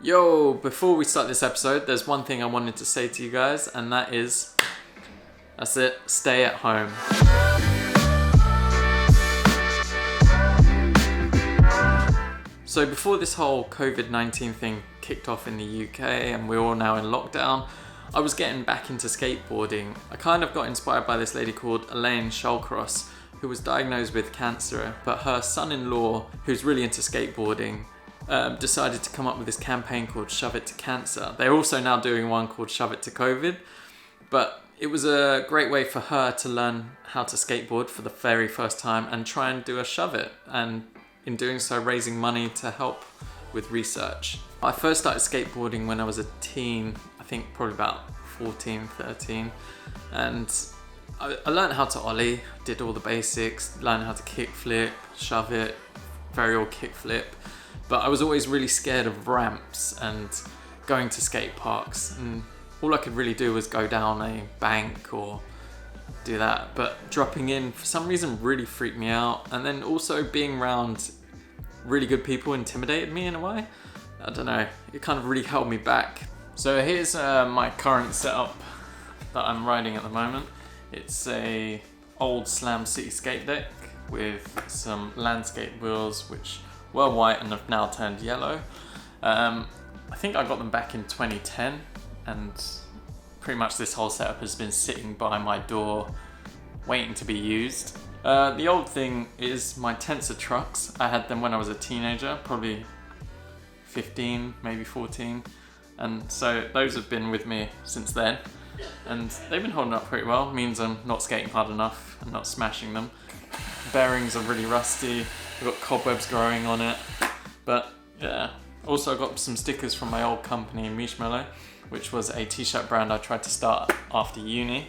Yo, before we start this episode, there's one thing I wanted to say to you guys, and that is, that's it, stay at home. So before this whole COVID-19 thing kicked off in the UK and we're all now in lockdown, I was getting back into skateboarding. I kind of got inspired by this lady called Elaine Shallcross, who was diagnosed with cancer, but her son-in-law, who's really into skateboarding, decided to come up with this campaign called Shove It to Cancer. They're also now doing one called Shove It to COVID, but it was a great way for her to learn how to skateboard for the very first time and try and do a shove it, and in doing so raising money to help with research. I first started skateboarding when I was a teen, I think probably about 14, 13, and I learned how to ollie, did all the basics, learned how to kickflip, shove it, varial kickflip. But I was always really scared of ramps and going to skate parks, and all I could really do was go down a bank or do that. But dropping in for some reason really freaked me out, and then also being around really good people intimidated me in a way. I don't know, it kind of really held me back. So here's my current setup that I'm riding at the moment. It's a old Slam City skate deck with some landscape wheels which were white and have now turned yellow. I think I got them back in 2010, and pretty much this whole setup has been sitting by my door waiting to be used. The old thing is my tensor trucks. I had them when I was a teenager, probably 15, maybe 14, and so those have been with me since then, and they've been holding up pretty well. It means I'm not skating hard enough and not smashing them. Bearings are really rusty. I've got cobwebs growing on it, but yeah. Also I got some stickers from my old company, Marshmallow, which was a t-shirt brand I tried to start after uni.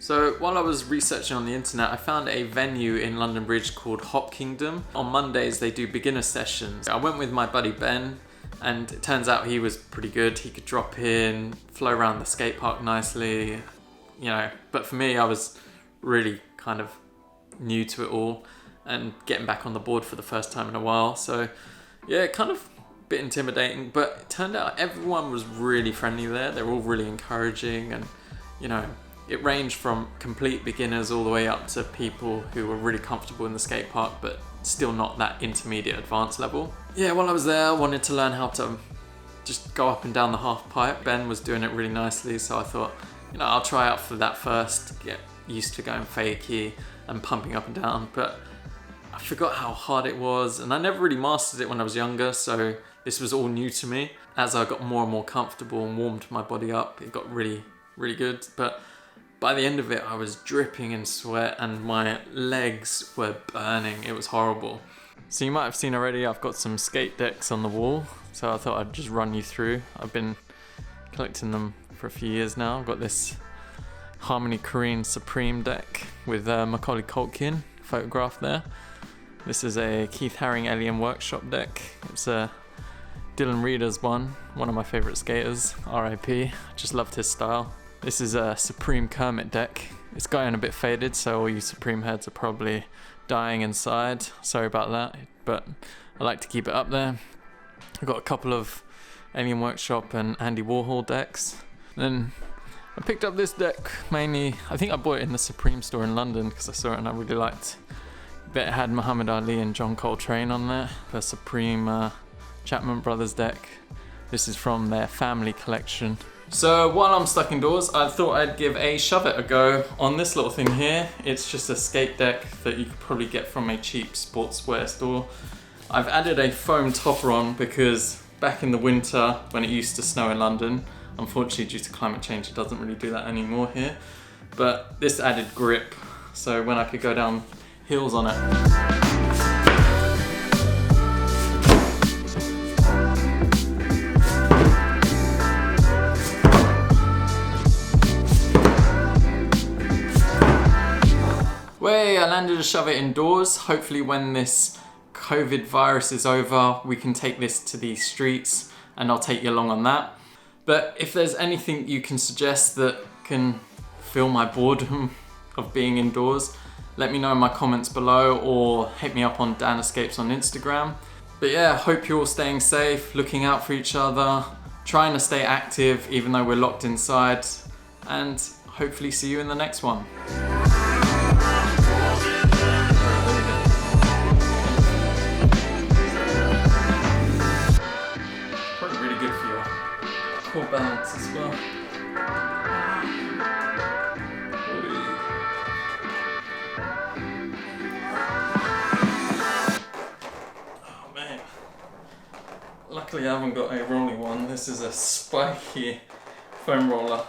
So while I was researching on the internet, I found a venue in London Bridge called Hop Kingdom. On Mondays they do beginner sessions. I went with my buddy Ben, and it turns out he was pretty good. He could drop in, flow around the skate park nicely, you know. But for me, I was really kind of new to it all and getting back on the board for the first time in a while. So yeah, kind of a bit intimidating, but it turned out everyone was really friendly there. They're all really encouraging, and you know, it ranged from complete beginners all the way up to people who were really comfortable in the skate park but still not that intermediate advanced level. Yeah, while I was there I wanted to learn how to just go up and down the half pipe. Ben was doing it really nicely, so I thought, you know, I'll try out for that first, get used to going fakie and pumping up and down. But I forgot how hard it was, and I never really mastered it when I was younger, so this was all new to me. As I got more and more comfortable and warmed my body up, it got really, really good. But by the end of it, I was dripping in sweat and my legs were burning. It was horrible. So you might have seen already, I've got some skate decks on the wall, so I thought I'd just run you through. I've been collecting them for a few years now. I've got this Harmony Korean Supreme deck with Macaulay Culkin photographed there. This is a Keith Haring Alien Workshop deck. It's a Dylan Reeder's one of my favourite skaters, RIP. I just loved his style. This is a Supreme Kermit deck. It's getting a bit faded, so all you Supreme heads are probably dying inside. Sorry about that, but I like to keep it up there. I've got a couple of Alien Workshop and Andy Warhol decks. Then I picked up this deck mainly, I think I bought it in the Supreme store in London because I saw it and I really liked it. It had Muhammad Ali and John Coltrane on there. The Supreme Chapman Brothers deck. This is from their family collection. So while I'm stuck indoors, I thought I'd give a shove it a go on this little thing here. It's just a skate deck that you could probably get from a cheap sportswear store. I've added a foam topper on because back in the winter when it used to snow in London, unfortunately due to climate change it doesn't really do that anymore here, but this added grip so when I could go down hills on it. I landed a shove it indoors. Hopefully when this COVID virus is over, we can take this to the streets and I'll take you along on that. But if there's anything you can suggest that can fill my boredom of being indoors, let me know in my comments below or hit me up on Dan Escapes on Instagram. But yeah, hope you're all staying safe, looking out for each other, trying to stay active even though we're locked inside, and hopefully see you in the next one. Probably really good for your core balance as well. Oh man. Luckily I haven't got a rolling one. This is a spiky foam roller.